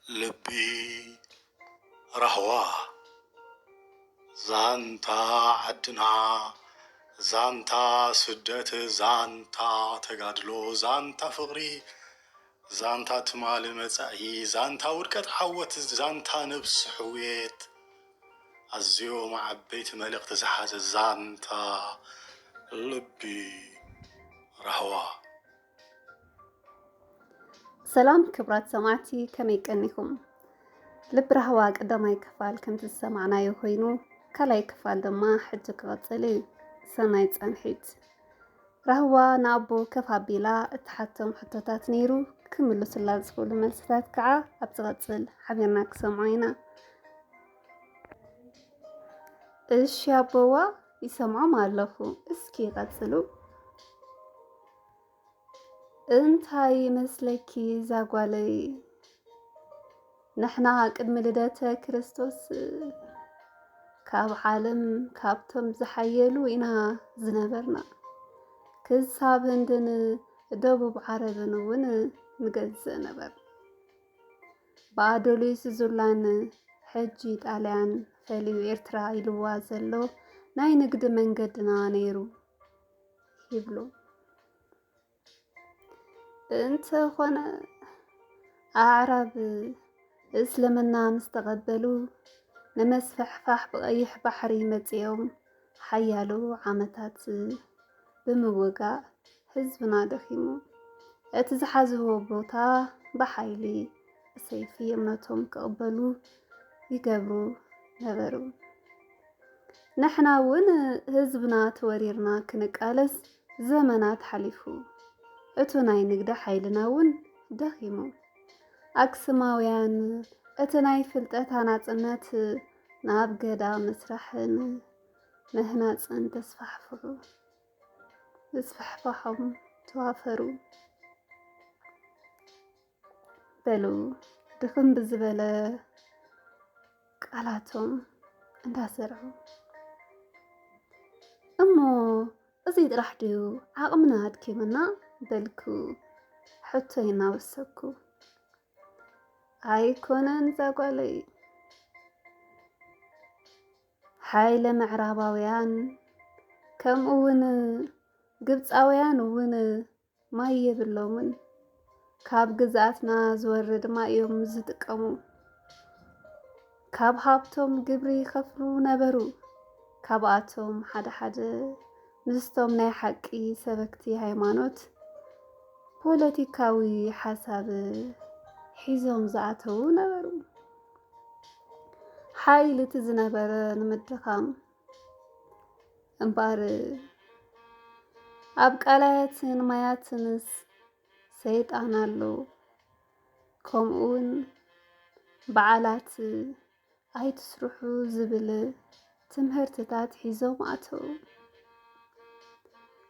لبي رهوة زانتا عدنا زانتا سدت زانتا تقادلو زانتا فغري زانتا تمال مزعي زانتا ورقت عوت زانتا نفس حويت أزيو مع بيت ملك تزحاز زانتا لبي رهوة. سلام كبرات سمعتي كمي كنكم لب رهوة قدامي كفال كنت سمعنا يخوينو كلاي كفال دما حجك غطلي سنايت أنحيت رهوة نابو كفا بيلا اتحتم حتوتات نيرو كملو سلال سفول ملستات كعا ابتغطل حبيرنا كسمعينا ايش يابوا يسمعوا مالفو اسكي غطلو انتاي مسلكي زاقوالي نحنا قدم لدته كريستوس كاب عالم كابتم زحيلو إنا زنبرنا كذاب هندن دبوب عربن ون نجزء نبر بعدوليس زولان حجي طاليان فليو إرترا يلوازلو ناي نقد منقدنا نيرو يبلو انت خونا أعرب اسلمنا مستقبلو نمسفحفح بقيح بحري متيوم حيالو عمتات بموقع حزبنا دخيمو اتزحزهو بوتا بحيلي سيفي امنتهم كقبلو يقبرو نبرو نحنا ون حزبنا توريرنا كنقالس زمنات حليفو اتوناي نقدا حيلنا ون دخيمو أكسماويان اتناي فلتاتا ناصنت ناب قدا مسرحن مهناصن تسفحفحو تسفحفحهم توافرو بلو دخن بزبله قالاتهم انداسرعو امو ازيد راح ديو عقمنا هادكيمنا بلكو حتى يناوسكو أيكونن زاقولي حايل معراباويان كم اون قبصاويان اون ما يبلومن كاب قزاتنا زورد ما يوم زتقمو كاب هابتم قبري خفلو نبرو كاباتهم حدا مستم ناي حقي سبكتي هايمانوت بوليتيكاوي حساب حيزهم زعتو نبرو حايل تزنبر نمدخام امبار أبقالاتن ماياتنس سيطان اللو كومون بعالات اي تسرحو زبل تمهرتتات حيزهم اتو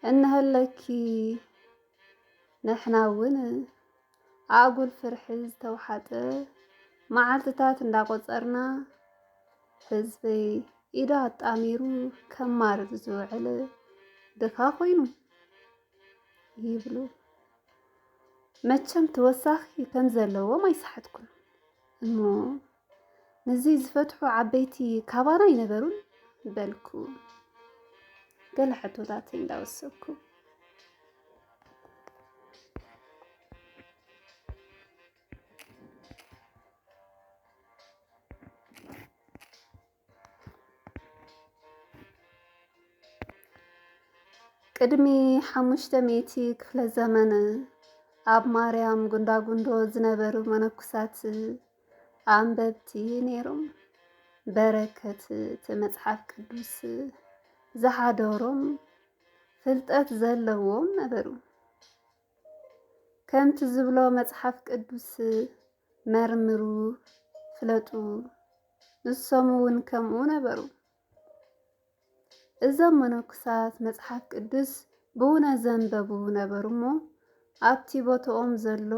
انهلكي نحنا ون عاقل فرحز توحاته معالتتات انداقوصرنا حزبي إدات أميرو كمارد زوعل دخا خوينو يبلو مچم توساخي كنزلو ما يسحتكم امو نزيز فتحو عبيتي كابانا ينبرون بلكو قال حتو ذاتين داوسكو قدمي حمشته ميتي كفل زمن اب ماريام غندا غندو زنبرو منكسات አንበብቲ ነይሮም በረከት ተመጽሐፍ ቅዱስ ዘሓደሮም ፍልጠት ዘለዎም ነበሩ ከምቲ ዝብሎ መጽሐፍ ቅዱስ መርምሩ ፍለጡ ንሶም እውን ከምኡ ነበሩ እዞም መነኩሳት መጽሐፍ ቅዱስ ብኡነ ዘንበቡ ነበሩ እሞ ኣብቲ ቦትኦም ዘሎ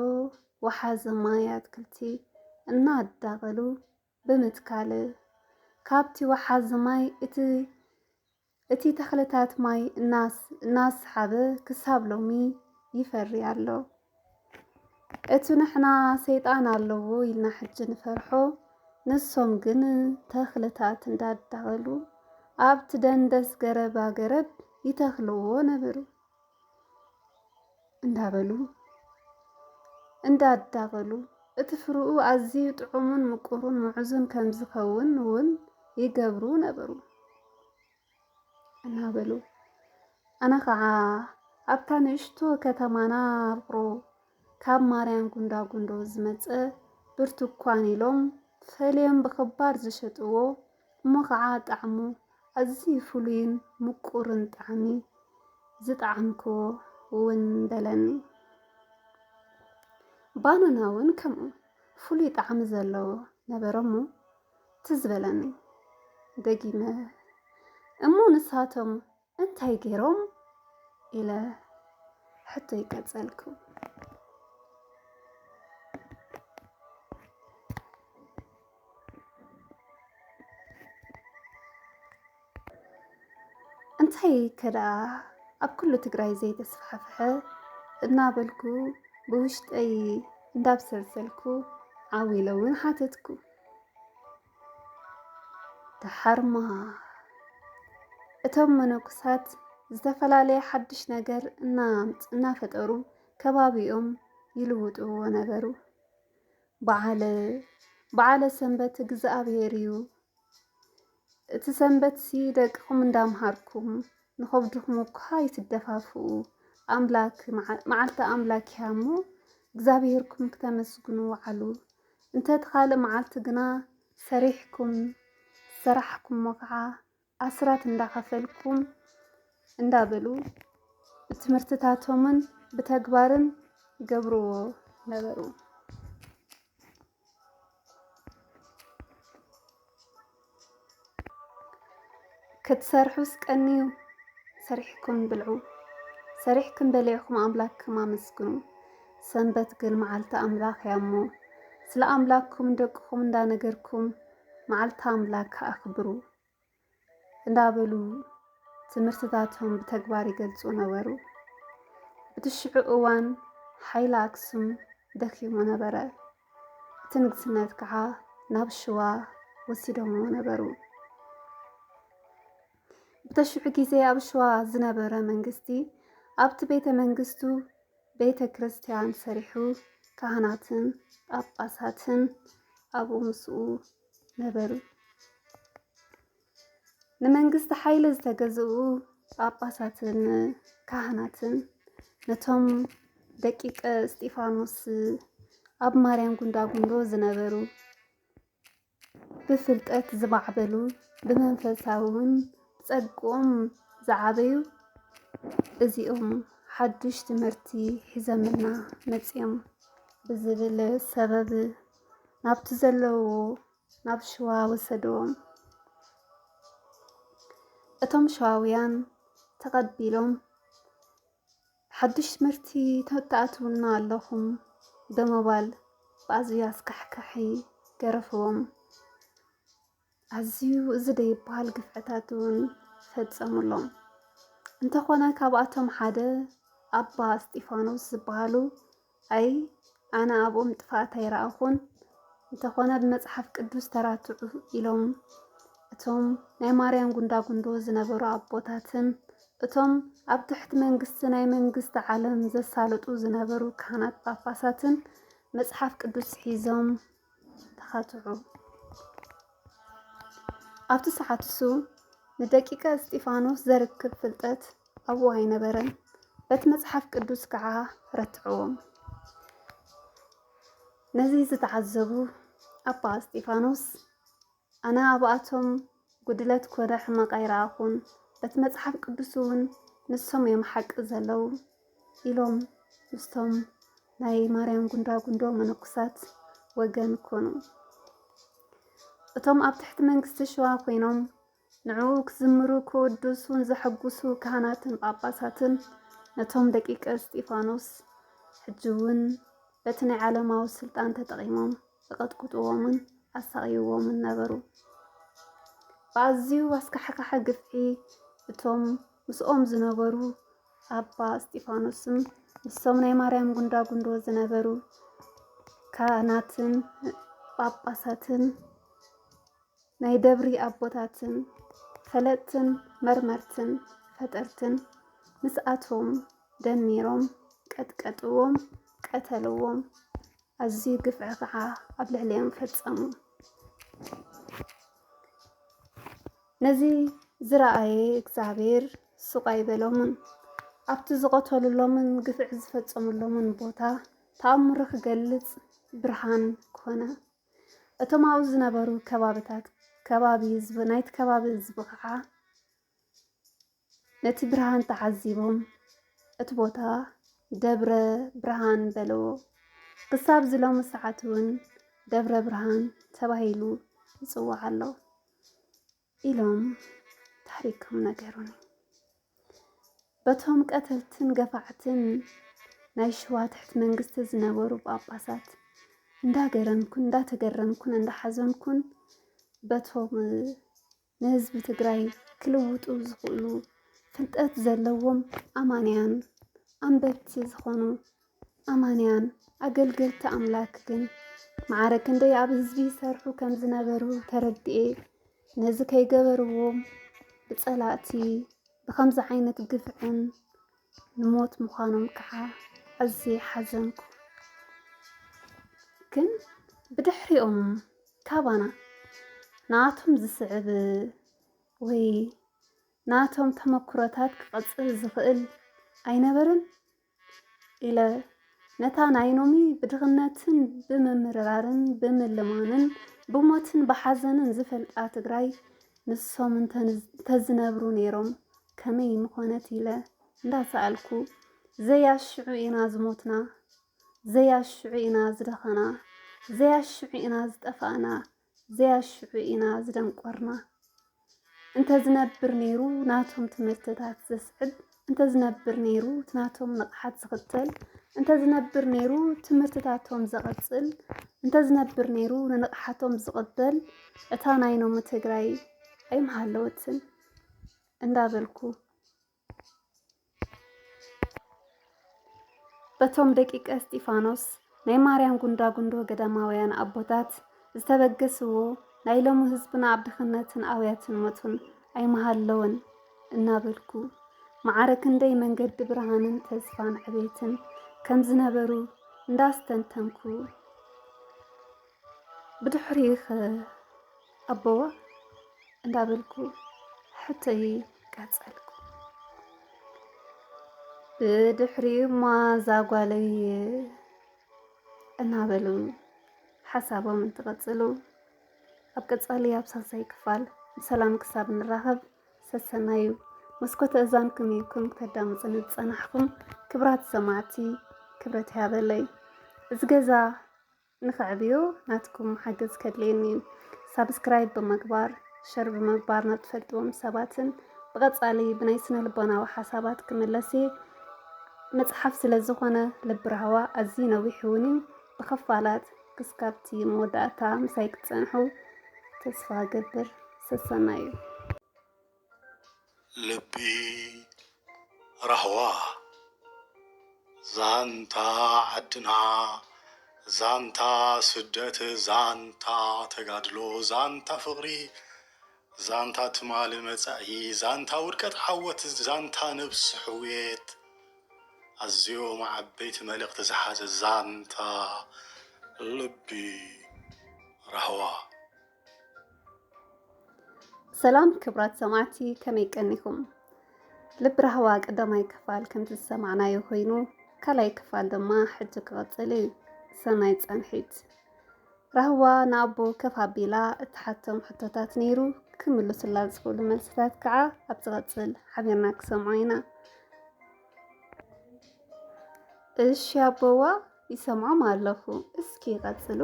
ወሓዚ ማይ ኣትክልቲ እናዳቐሉ ብምትካል ካብቲ ወሓዚ ማይ እቲ ተኽልታት ማይ እናስሓበ ክሳብ ሎሚ ይፈሪ ኣሎ። እቲ ንሕና ሰይጣን ኣለዎ ኢልና ሕጂ ንፈርሖ ንሶም ግን ተኽልታት እንዳዳኸሉ ኣብቲ ደንደስ ገረባ ገረብ ይተኽልዎ ነበሩ እንዳበሉ እንዳዳኸሉ እቲ ፍርኡ ኣዝዩ ጥዑምን ምቁርን ምዕዙን ከም ዝኸውን እውን ይገብሩ ነበሩ እናበሉ ኣነ ከዓ ኣብታ ንእሽቶ ከተማና ኣብሮ ካብ ማርያም ጉንዳጉንዶ ዝመፀ ብርቱካን ኢሎም ፈልዮም ብኽባር ዝሸጥዎ እሞ ከዓ ጣዕሙ ኣዝዩ ፍሉይን ምቁርን ጣዕሚ ዝጣዕምክዎ እውን በለኒ ባናና እውን ከምኡ ፍሉይ ጣዕሚ ዘለዎ ነበረ እሞ ትዝበለኒ ደጊመ እሞ ንሳቶም እንታይ ገይሮም ኢለ ሕቶ ይቀጸልኩ እንታይ ከዳ ኣብ ኩሉ ትግራይ ዘይተስፋሕፍሐ እናበልኩ ብውሽጠይ እንዳብሰልሰልኩ ዓዊለ እውን ሓተትኩ ተሓርማ እቶም መነኩሳት ዝተፈላለየ ሓድሽ ነገር እናፈጠሩ ከባቢኦም ይልውጥዎ ነበሩ በዓለ ሰንበት እግዚኣብሔር እዩ እቲ ሰንበት ሲ ደቅኹም እንዳምሃርኩም ንኸብድኹም እኳ ይትደፋፍኡ ኣምላክ መዓልቲ ኣምላክ እያ እሞ እግዚኣብሔርኩም ክተመስግኑ ዋዕሉ እንተትኻልእ መዓልቲ ግና ሰሪሕኩም ስራሕኩም ከዓ ኣስራት እንዳኸፈልኩም እንዳበሉ ብትምህርትታቶምን ብተግባርን ገብርዎ ነበሩ ክትሰርሑስ ቀንዩ ሰሪሕኩም ብልዑ ሰሪሕኩም በሊዕኩም ኣምላክኩም ኣመስግኑ ሰንበት ግን መዓልቲ ኣምላክ እያ እሞ ስለ ኣምላክኩም ደቅኹም እንዳነገርኩም መዓልቲ ኣምላክ ኣኽብሩ እንዳበሉ ትምህርትታቶም ብተግባር ይገልጹ ነበሩ ብትሽዑ እዋን ሓይሊ ኣክሱም ደኺሙ ነበረ እቲ ንግስነት ከዓ ናብ ሽዋ ወሲዶምዎ ነበሩ ብተሽዑ ጊዜ ኣብ ሽዋ ዝነበረ መንግስቲ ኣብቲ ቤተ መንግስቱ ቤተ ክርስቲያን ሰሪሑ ካህናትን ጳጳሳትን ኣብኡ ምስኡ ነበሩ ንመንግስቲ ሓይሊ ዝተገዝኡ ጳጳሳትን ካህናትን ነቶም ደቂቀ እስጢፋኖስ ኣብ ማርያም ጉንዳጉንዶ ዝነበሩ ብፍልጠት ዝማዕበሉ ብመንፈሳውን ጸጎም ዝዓበዩ እዚኦም ሓድሽ ትምህርቲ ሒዘምልና መጺኦም ብዝብል ሰበብ ናብቲ ዘለውዎ ናብ ሽዋ ወሰድዎም እቶም ሸዋውያን ተቐቢሎም ሓድሽ ትምህርቲ ተኣትውና ኣለኹም ብምባል ብኣዝዩ ኣስካሕካሒ ገረፍዎም ኣዝዩ እዚ ደይበሃል ግፍዕታት እውን ፈጸሙሎም እንተኾነ ካብኣቶም ሓደ ኣባ እስጢፋኖስ ዝበሃሉ ኣይ ኣነ ኣብኦም ጥፋእት ኣይረኣኹን እንተኾነ ብመጽሓፍ ቅዱስ ተራትዑ ኢሎም እቶም ናይ ማርያም ጉንዳጉንዶ ዝነበሩ ኣቦታትን እቶም ኣብ ትሕቲ መንግስቲ ናይ መንግስቲ ዓለም ዘሳልጡ ዝነበሩ ካህናት ጳጳሳትን መጽሓፍ ቅዱስ ሒዞም ተኻትዑ ኣብቲ ሰዓት እሱ ንደቂቀ እስጢፋኖስ ዘርክብ ፍልጠት ኣብኡ ኣይነበረን በቲ መጽሓፍ ቅዱስ ከዓ ረትዕዎም ነዚ ዝተዓዘቡ ኣባ እስጢፋኖስ ኣነ ኣብኣቶም ጉድለት ኮነ ሕማቕ ኣይረኣኹን በቲ መጽሓፍ ቅዱስ እውን ንሶም እዮም ሓቂ ዘለዉ ኢሎም ምስቶም ናይ ማርያም ጉንዳጉንዶ መነኩሳት ወገን ኮኑ እቶም ኣብ ትሕቲ መንግስቲ ሽዋ ኮይኖም ንዕኡ ክዝምሩ ክወድሱን ዘሐጉሱ ካህናትን ጳጳሳትን ነቶም ደቂቀ እስጢፋኖስ ሕጂ እውን በቲ ናይ ዓለማዊ ስልጣን ተጠቒሞም ዘቐጥቅጥዎምን ኣሳቒይዎምን ነበሩ ብኣዝዩ ኣስካሕካሐ ግፍዒ እቶም ምስኦም ዝነበሩ ኣባ እስጢፋኖስም ንሶም ናይ ማርያም ጉንዳጉንዶ ዝነበሩ ካህናትን ጳጳሳትን ናይ ደብሪ ኣቦታትን ፈለጥትን መርመርትን ፈጠርትን ምስኣቶም ደሚሮም ቀጥቀጥዎም ቀተልዎም ኣዝዩ ግፍዒ ከዓ ኣብ ልዕሊኦም ፈጸሙ። ነዚ ዝረኣየ እግዚኣብሔር ሱቕ ኣይበሎምን። ኣብቲ ዝቐተሉሎምን ግፍዒ ዝፈጸሙሎምን ቦታ ተኣምሩ ክገልጽ ብርሃን ኮነ። እቶም ኣብኡ ዝነበሩ ናይቲ ከባቢ ህዝቢ ከዓ ነቲ ብርሃን ተዓዚቦም እቲ ቦታ ደብረ ብርሃን በለዎ። ክሳብ ዝሎሚ ሰዓት እውን ደብረ ብርሃን ተባሂሉ ይጽዋዕ ኣሎ ኢሎም ታሪኮም ነገሩኒ። በቶም ቀተልትን ገፋዕትን ናይ ሽዋ ትሕቲ መንግስቲ ዝነበሩ ጳጳሳት እንዳተገረምኩን እንዳሓዘንኩን በቶም ንህዝቢ ትግራይ ክልውጡ ዝኽእሉ ፍልጠት ዘለዎም ኣማንያን ኣንበብቲ ዝኾኑ ኣማንያን ኣገልገልቲ ኣምላክ ግን ማዕረ ክንደይ ኣብ ህዝቢ ይሰርሑ ከም ዝነበሩ ተረዲኤ ነዚ ከይገበርዎም ብጸላእቲ ብኸምዚ ዓይነት ግፍዕን ንሞት ምዃኖም ከዓ ኣዝየ ሓዘንኩ። ግን ብድሕሪኦም ካባና ንኣቶም ዝስዕብ ወይ ንኣቶም ተመክሮታት ክቐጽል ዝኽእል ኣይነበረን ኢለ ነታ ናይ ሎሚ ብድኽነትን ብምምርራርን ብምልማንን ብሞትን ብሓዘንን ዝፈልጣ ትግራይ ንሶም እንተዝነብሩ ነይሮም ከመይ ምኾነት ኢለ እንዳሰኣልኩ ዘያሽዑ ኢና ዝሞትና፣ ዘያሽዑ ኢና ዝደኸና፣ ዘያሽዑ ኢና ዝጠፋእና፣ ዘያሽዑ ኢና ዝደንቆርና። እንተዝነብር ነይሩ ናቶም ትምህርትታት ዘስዕብ፣ እንተዝነብር ነይሩ ናቶም ንቕሓት ዝኽተል፣ እንተዝነብር ነይሩ ትምህርትታቶም ዘቐጽል፣ እንተዝነብር ነይሩ ንንቕሓቶም ዝቕበል እታ ናይ ሎሚ ትግራይ ኣይመሃለወትን እንዳበልኩ በቶም ደቂቀ እስጢፋኖስ ናይ ማርያም ጉንዳጉንዶ ገዳማውያን ኣቦታት ዝተበገስዎ ናይ ሎሚ ህዝብና ኣብ ድኽነትን ኣውያትን ሞትን ኣይመሃለወን እናበልኩ ማዕረ ክንደይ መንገዲ ብርሃንን ተስፋን ዕቤትን ከም ዝነበሩ እንዳስተንተንኩ ብድሕሪኽ ኣቦዋ እንዳበልኩ ሕተይ ቀጸልኩ። ብድሕሪ እማ ዛጓለይ እናበሉ ሓሳቦም እንትቐጽሉ ኣብ ቀጻሊ ኣብ ሳልሳይ ክፋል ብሰላም ክሳብ ንራኸብ ሰሰናዩ መስኮተ እዛንኩም ኢልኩም ከተዳምጽን ዝጸናሕኩም ክብራት ሰማዕቲ ክብረት ያበለይ እዚ ገዛ ንኽዕብዮ ናትኩም ሓገዝ ከድልየኒ ሳብስክራይብ ብምግባር ሸር ብምግባር ናብ ትፈልጥዎም ሰባትን ብቐጻሊ ብናይ ስነ ልቦናዊ ሓሳባት ክምለስ መጽሓፍ ስለ ዝኾነ ልቢ ረህዋ ኣዝዩ ነዊሕ እውን ብኸፋላት ክስካብቲ መወዳእታ ምሳይ ክትጸንሑ ተስፋ ገብር ሰሰናዩ ልቢ ረህዋ ዛንታ ዓድና ዛንታ ስደት ዛንታ ተጋድሎ ዛንታ ፍቕሪ ዛንታ ትማል መጻኢ ዛንታ ውድቀት ዓወት ዛንታ ነብሲ ሕውየት ኣዝዮም ዓበይቲ መልእኽቲ ዝሓዘ ዛንታ ልቢ ረህዋ። ሰላም ክብራት ሰማዕቲ ከመይ ቀኒኹም? ልቢ ረህዋ ቀዳማይ ክፋል ከምቲ ዝሰማዕናዮ ኮይኑ ካልኣይ ክፋል ድማ ሕጂ ክቕጽል እዩ። ሰናይ ጸንሒት ረህዋ ንኣቦ ከፍ ኣቢላ እትሓቶም ሕቶታት ነይሩ ክምልሱላ ዝኽእሉ መልስታት ከዓ ኣብ ዝቐጽል ሓቢርና ክሰምዖ ኢና። እሺ ኣቦዋ ይሰምዖም ኣለኹ። እስኪ ይቐጽሉ።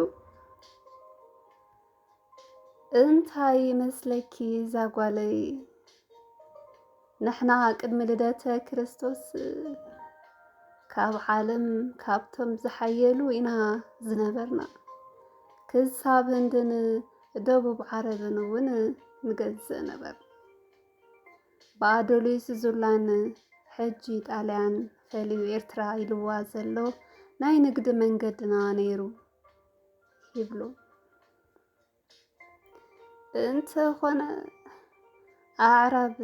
እንታይ መስለኪ ዛጓለይ ንሕና ቅድሚ ልደተ ክርስቶስ ካብ ዓለም ካብቶም ዝሓየሉ ኢና ዝነበርና ክሳብ ህንድን ደቡብ ዓረብን እውን ንገዝእ ነበር ብኣዶልዩስ ዙላን ሕጂ ጣልያን ፈልዩ ኤርትራ ኢልዋ ዘሎ ናይ ንግዲ መንገድና ነይሩ ይብሉ እንተ ኾነ ኣዕራብ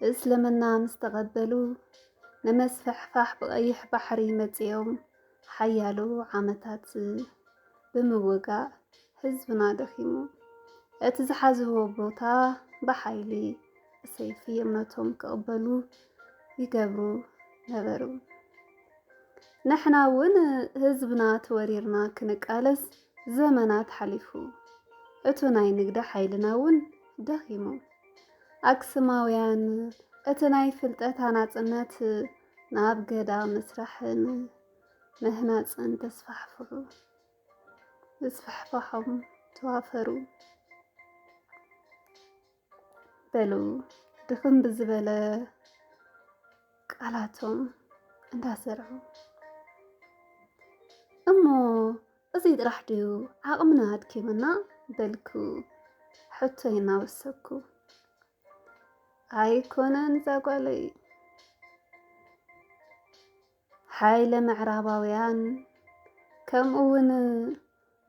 እስልምና ምስ ተቐበሉ ንመስፍሕፋሕ ብቐይሕ ባሕሪ መፂኦም ሓያሎ ዓመታት ብምውጋእ ህዝብና ደኺሙ እቲ ዝሓዝዎ ቦታ ብሓይሊ ሰይፊ እምነቶም ክቕበሉ ይገብሩ ነበሩ። ንሕና እውን ህዝብና ተወሪርና ክንቃለስ ዘመናት ሓሊፉ እቱ ናይ ንግዲ ሓይልና እውን ደኺሙ ኣክስማውያን እቲ ናይ ፍልጠት ሃናፅነት ናብ ገዳ ምስራሕን ምህናፅን ተስፋሕፍሖም ተዋፈሩ በሉ ድኽም ብዝበለ ቃላቶም እንዳሰርዑ እሞ እዚ ጥራሕ ድዩ ዓቕምና ኣድኪምና በልኩ ሕቶ ይናወሰኩ ኣይኮነን ዛጓለይ ሓይለ ምዕራባውያን ከምኡ እውን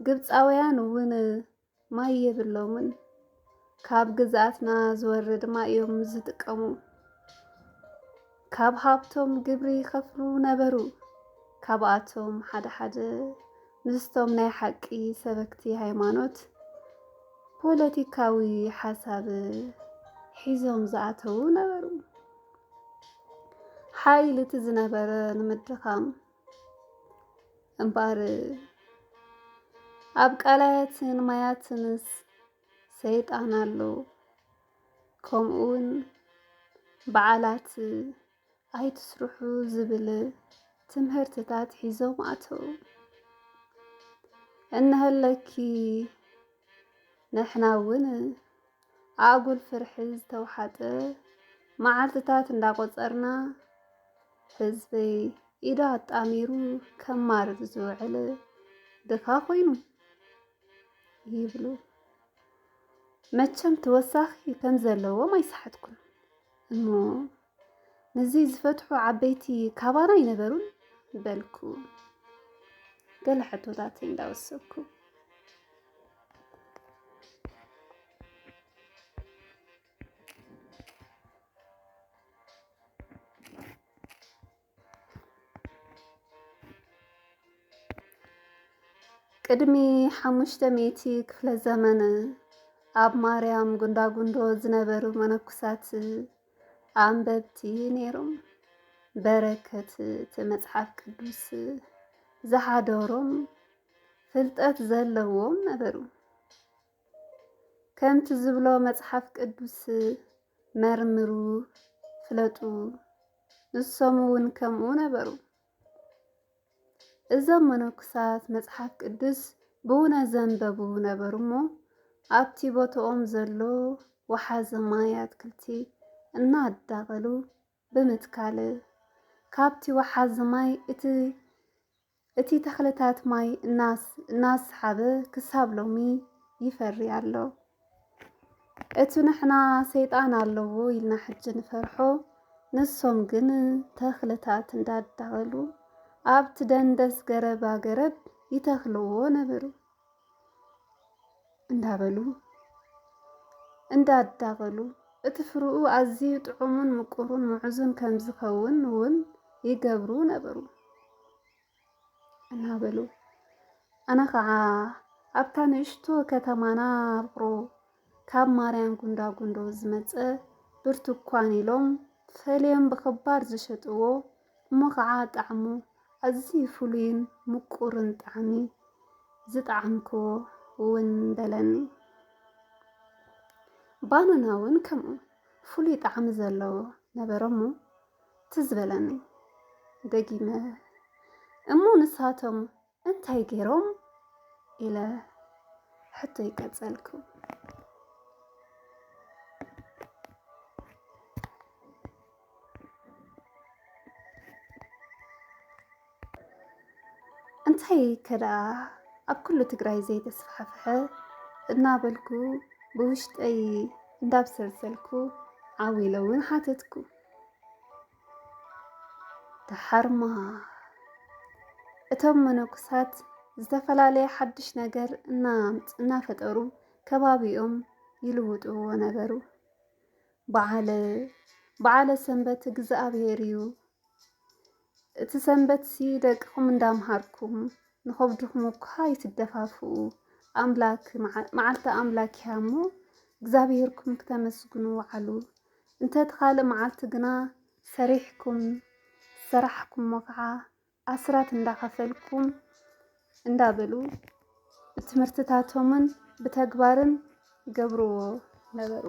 ግብፃውያን እውን ማይ የብሎምን ካብ ግዛኣትና ዝወርድ ማይ እዮም ዝጥቀሙ ካብ ሃብቶም ግብሪ ይኸፍሉ ነበሩ ካብኣቶም ሓደ ሓደ ምስቶም ናይ ሓቂ ሰበክቲ ሃይማኖት ፖለቲካዊ ሓሳብ ሒዞም ዝኣተው ነበሩ ሓይሊ እቲ ዝነበረ ንምድኻም እምበር ኣብ ቃላያትን ማያትንስ ሰይጣን ኣሎ ከምኡውን በዓላት ኣይትስርሑ ዝብል ትምህርትታት ሒዞም ኣተው እንህለኪ ንሕና እውን ኣጉል ፍርሒ ዝተውሓጠ መዓልትታት እንዳቆፀርና ህዝበይ ኢዳ ኣጣሚሩ ከማርር ዝውዕል ድኻ ኮይኑ ይብሉ መቸም ተወሳኺ ከም ዘለዎም ኣይሰሓትኩን እሞ ነዚ ዝፈትሑ ዓበይቲ ካባና ይነበሩን በልኩ ገለ ሕቶታት እንዳወሰኩ ቅድሚ 500 ክፍለ ዘመን ኣብ ማርያም ጉንዳጉንዶ ዝነበሩ መነኩሳት ኣንበብቲ ነይሮም በረከት እቲ መጽሓፍ ቅዱስ ዝሓደሮም ፍልጠት ዘለዎም ነበሩ ከምቲ ዝብሎ መጽሓፍ ቅዱስ መርምሩ ፍለጡ ንሶም እውን ከምኡ ነበሩ እዞም መነኩሳት መጽሓፍ ቅዱስ ብእውነ ዘንበቡ ነበሩ እሞ ኣብቲ ቦትኦም ዘሎ ወሓዚ ማይ ኣትክልቲ እናዳቐሉ ብምትካል ካብቲ ወሓዚ ማይ እቲ ተኽልታት ማይ እናስሓበ ክሳብ ሎሚ ይፈሪ ኣሎ እቲ ንሕና ሰይጣን ኣለዎ ኢልና ሕጂ ንፈርሖ ንሶም ግን ተኽልታት እንዳዳቐሉ ኣብቲ ደንደስ ገረባ ገረብ ይተኽልዎ ነበሩ እንዳበሉ እንዳዳቐሉ እቲ ፍርኡ ኣዝዩ ጥዑምን ምቁርን ምዕዙን ከም ዝኸውን እውን ይገብሩ ነበሩ እናበሉ ኣነ ከዓ ኣብታ ንእሽቶ ከተማና ኣብሮ ካብ ማርያም ጉንዳጉንዶ ዝመፀ ብርቱካን ኢሎም ፈልዮም ብኽባር ዝሸጥዎ እሞ ከዓ ጣዕሙ ኣዝዩ ፍሉይን ምቁርን ጣዕሚ ዝጣዕምክዎ እውን በለኒ ባናና እውን ከምኡ ፍሉይ ጣዕሚ ዘለዎ ነበረ እሞ ትዝበለኒ ደጊመ እሞ ንሳቶም እንታይ ገይሮም ኢለ ሕቶ ይቀጸልኩ እንታይ ከዳ ኣብ ኩሉ ትግራይ ዘይተስፋሕፍሐ እናበልኩ ብውሽጠይ እንዳብሰልሰልኩ ዓዊለ እውን ሓተትኩ ተሓርማ እቶም መነኩሳት ዝተፈላለየ ሓድሽ ነገር እናፈጠሩ ከባቢኦም ይልውጥዎ ነበሩ። በዓለ ሰንበት እግዚኣብሔር እዩ። እቲ ሰንበት ደቅኹም እንዳምሃርኩም ንኸብድኹም እኳ ይትደፋፍኡ መዓልቲ ኣምላክ እያ እሞ እግዚኣብሔርኩም ክተመስግኑ ዋዕሉ እንተትኻልእ መዓልቲ ግና ሰሪሕኩም ሰራሕኩም ከዓ ኣስራት እንዳኸፈልኩም እንዳበሉ ብትምህርትታቶምን ብተግባርን ገብርዎ ነበሩ።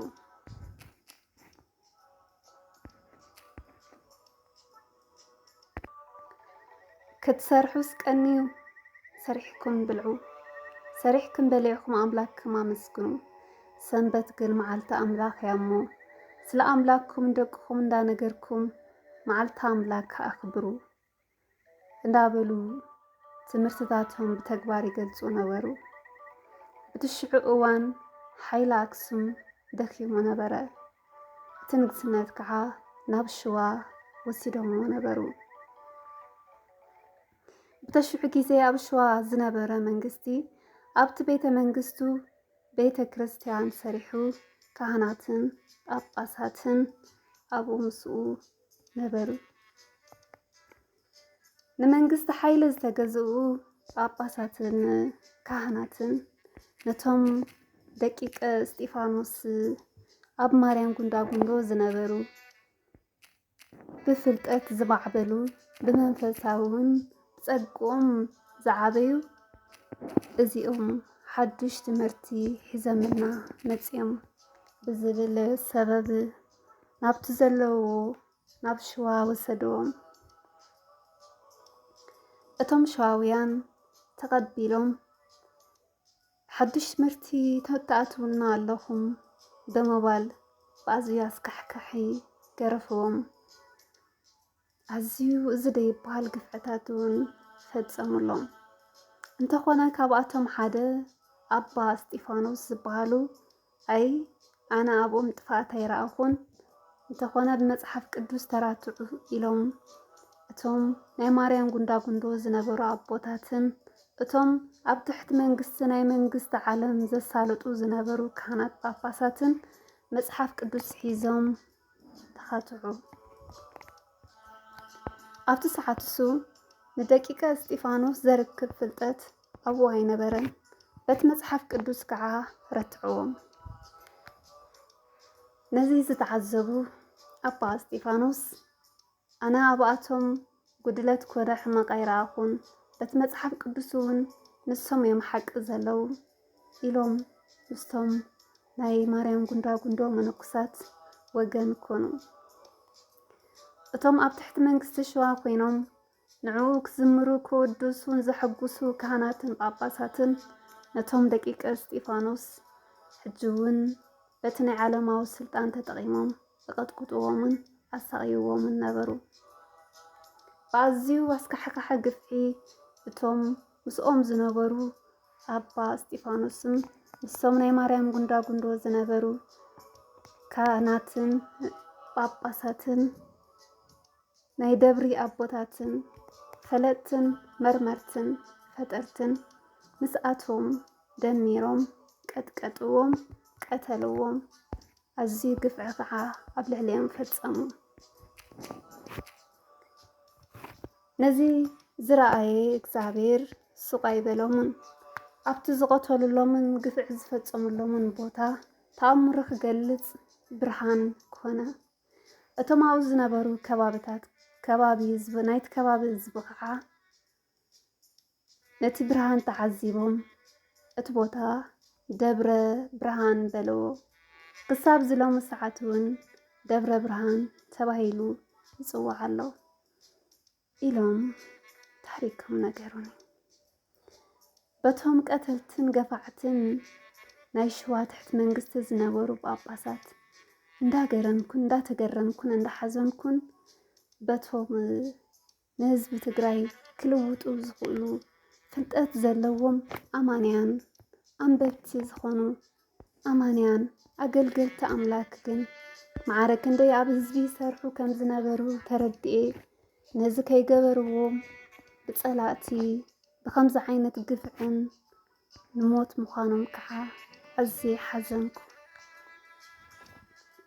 ክትሰርሑስ ቀኒዩ ሰሪሕኩም ብልዑ ሰሪሕኩም በሊዕኩም ኣምላክኩም ኣመስግኑ። ሰንበት ግን መዓልቲ ኣምላኽ እያ እሞ ስለ ኣምላክኩም ደቅኹም እንዳነገርኩም መዓልቲ ኣምላክ ኣኽብሩ እንዳበሉ ትምህርትታቶም ብተግባር ይገልጹ ነበሩ። ብትሽዑ እዋን ሓይሊ ኣክሱም ደኺሙ ነበረ። እቲ ንግስነት ከዓ ናብ ሽዋ ወሲዶምዎ ነበሩ። ብተሽዑ ጊዜ ኣብ ሽዋ ዝነበረ መንግስቲ ኣብቲ ቤተ መንግስቱ ቤተ ክርስቲያን ሰሪሑ ካህናትን ጳጳሳትን ኣብኡ ምስኡ ነበሩ። ንመንግስቲ ሓይሊ ዝተገዝኡ ጳጳሳትን ካህናትን ነቶም ደቂቀ እስጢፋኖስ ኣብ ማርያም ጉንዳጉንዶ ዝነበሩ ብፍልጠት ዝማዕበሉ ብመንፈሳውን ጸግኦም ዝዓበዩ እዚኦም ሓድሽ ትምህርቲ ሒዘምና መጺኦም ብዝብል ሰበብ ናብቲ ዘለውዎ ናብ ሽዋ ወሰድዎም። እቶም ሸዋውያን ተቐቢሎም ሓድሽ ትምህርቲ ተኣትውና ኣለኹም ብምባል ብኣዝዩ ኣስካሕካሒ ገረፍዎም። ኣዝዩ እዚ ደይበሃል ግፍዕታት እውን ፈጸሙሎም። እንተኾነ ካብኣቶም ሓደ ኣባ እስጢፋኖስ ዝበሃሉ ኣይ ኣነ ኣብኦም ጥፋኣት ኣይረኣኹን እንተኾነ ብመጽሓፍ ቅዱስ ተራትዑ ኢሎም እቶም ናይ ማርያም ጉንዳጉንዶ ዝነበሩ ኣቦታትን እቶም ኣብ ትሕቲ መንግስቲ ናይ መንግስቲ ዓለም ዘሳለጡ ዝነበሩ ካህናት ጳጳሳትን መጽሓፍ ቅዱስ ሒዞም ተኻትዑ። ኣብቲ ሰዓት እሱ ንደቂቀ እስጢፋኖስ ዘርክብ ፍልጠት ኣብኡ ኣይነበረን። በቲ መጽሓፍ ቅዱስ ከዓ ረትዕዎም። ነዚ ዝተዓዘቡ ኣባ እስጢፋኖስ ኣነ ኣብኣቶም ጉድለት ኮነ ሕማቕ ኣይረኣኹን በቲ መጽሓፍ ቅዱስ እውን ንሶም እዮም ሓቂ ዘለዉ ኢሎም ምስቶም ናይ ማርያም ጉንዳጉንዶ መነኩሳት ወገን ኮኑ። እቶም ኣብ ትሕቲ መንግስቲ ሽዋ ኮይኖም ንዕኡ ክዝምሩ ክውድሱን ዘሐጉሱ ካህናትን ጳጳሳትን ነቶም ደቂቀ እስጢፋኖስ ሕጂ እውን በቲ ናይ ዓለማዊ ስልጣን ተጠቒሞም ዘቐጥቅጥዎምን ኣሳቒይዎምን ነበሩ። ብኣዝዩ ኣስካሕካሐ ግፍዒ እቶም ምስኦም ዝነበሩ ኣባ እስጢፋኖስን ንሶም ናይ ማርያም ጉንዳጉንዶ ዝነበሩ ካህናትን ጳጳሳትን ናይ ደብሪ ኣቦታትን ፈለጥትን መርመርትን ፈጠርትን ምስኣቶም ደሚሮም ቀጥቀጥዎም ቀተልዎም። ኣዝዩ ግፍዒ ከዓ ኣብ ልዕሊኦም ፈጸሙ። ነዚ ዝረኣየ እግዚኣብሔር ሱቕ ኣይበሎምን። ኣብቲ ዝቐተሉሎምን ግፍዒ ዝፈጸሙሎምን ቦታ ተኣምሮ ክገልጽ ብርሃን ኮነ። እቶም ኣብኡ ዝነበሩ ናይቲ ከባቢ ህዝቢ ከዓ ነቲ ብርሃን ተዓዚቦም እቲ ቦታ ደብረ ብርሃን በለዎ። ክሳብ ዝሎሚ ሰዓት እውን ደብረ ብርሃን ተባሂሉ ይጽዋዕ ኣሎ ኢሎም ታሪኮም ነገሩኒ። በቶም ቀተልትን ገፋዕትን ናይ ሽዋ ትሕቲ መንግስቲ ዝነበሩ ጳጳሳት እንዳተገረምኩን እንዳሓዘንኩን በቶም ንህዝቢ ትግራይ ክልውጡ ዝኽእሉ ፍልጠት ዘለዎም ኣማንያን ኣንበብቲ ዝኾኑ ኣማንያን ኣገልገልቲ ኣምላክ ግን ማዕረ ክንደይ ኣብ ህዝቢ ይሰርሑ ከም ዝነበሩ ተረድኤ ነዚ ከይገበርዎም ብጸላእቲ بخمسة عينة قفعن نموت مخانم كحا أزي حزنكو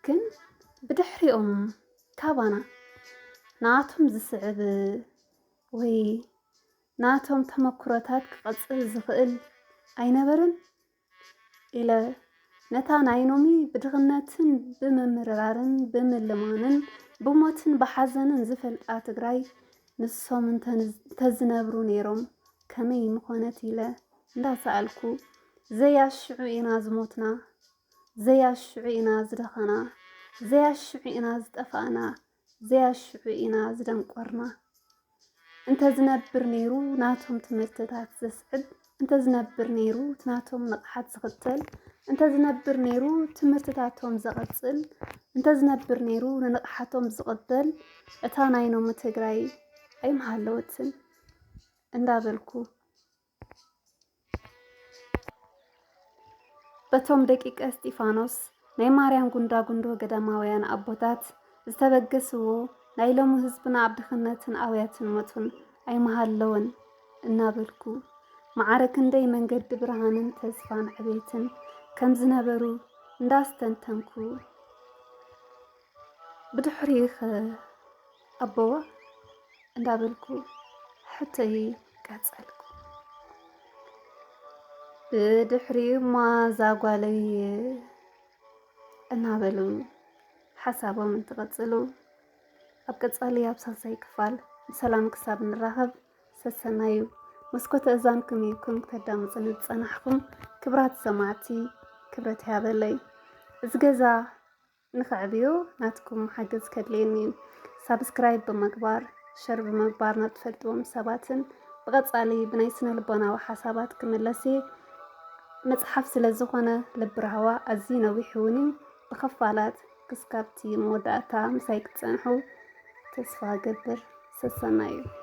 كن بدحريهم كابانا ناتهم زسعب وي ناتهم تمكرتات كقصل زخئل أينبرن إلى نتان عينومي بدغناتن بممررارن بملمانن بموتن بحزنن زفل آتقراي نسوم تزنبرو نيروم كمي مخونت إلى لا سألكو زي الشعوئنا زموتنا زي الشعوئنا زدخنا زي الشعوئنا زدفانا زي الشعوئنا زدنقورنا انت زنبر نيرو ناتهم تمرتتات زسعد انت زنبر نيرو تناتهم نقحات زغتل انت زنبر نيرو تمرتتاتهم زغتل انت زنبر نيرو نقحاتهم زغتل اتانا ينوم تقراي اي محلوتن اندابلكو بتوم دقيق استيفانوس ናይ ማርያም ጉንዶ ገዳማውያን አቦታት ዝተበገስዎ ናይ ሎሚ ህዝብና ዓብድኽነትን አብያትን ሞቱን ኣይመሃለውን እናበልኩ ማዕረ ክንደይ መንገዲ ብርሃንን ተስፋን ዕቤትን ከም ዝነበሩ እንዳስተንተንኩ ብድሕሪኽ አቦዋ እንዳበልኩ ሕተይ ቀጸልኩ ብድሕሪ ማዛጓለይ እናበሉ ሓሳቦም እንትቐጽሉ ኣብ ቀጻሊ ኣብ ሳልሳይ ክፋል ብሰላም ክሳብ ንራኸብ ሰሰናዩ መስኮተ እዛንኩም ይኩን ከተዳምፅን ዝጸናሕኩም ክብራት ሰማዕቲ ክብረት ያበለይ እዚ ገዛ ንኽዕብዮ ናትኩም ሓገዝ ከድልየኒ ሳብስክራይብ ብምግባር ሸር ብምግባር ናብ ትፈልጥዎም ሰባትን ብቐጻሊ ብናይ ስነ ልቦናዊ ሓሳባት ክምለስ መጽሓፍ ስለ ዝኾነ ልቢ ረህዋ ኣዝዩ ነዊሕ እውን بخفالات كسكابتي موداتا مسايك تسنحو تسفا قدر سسنايو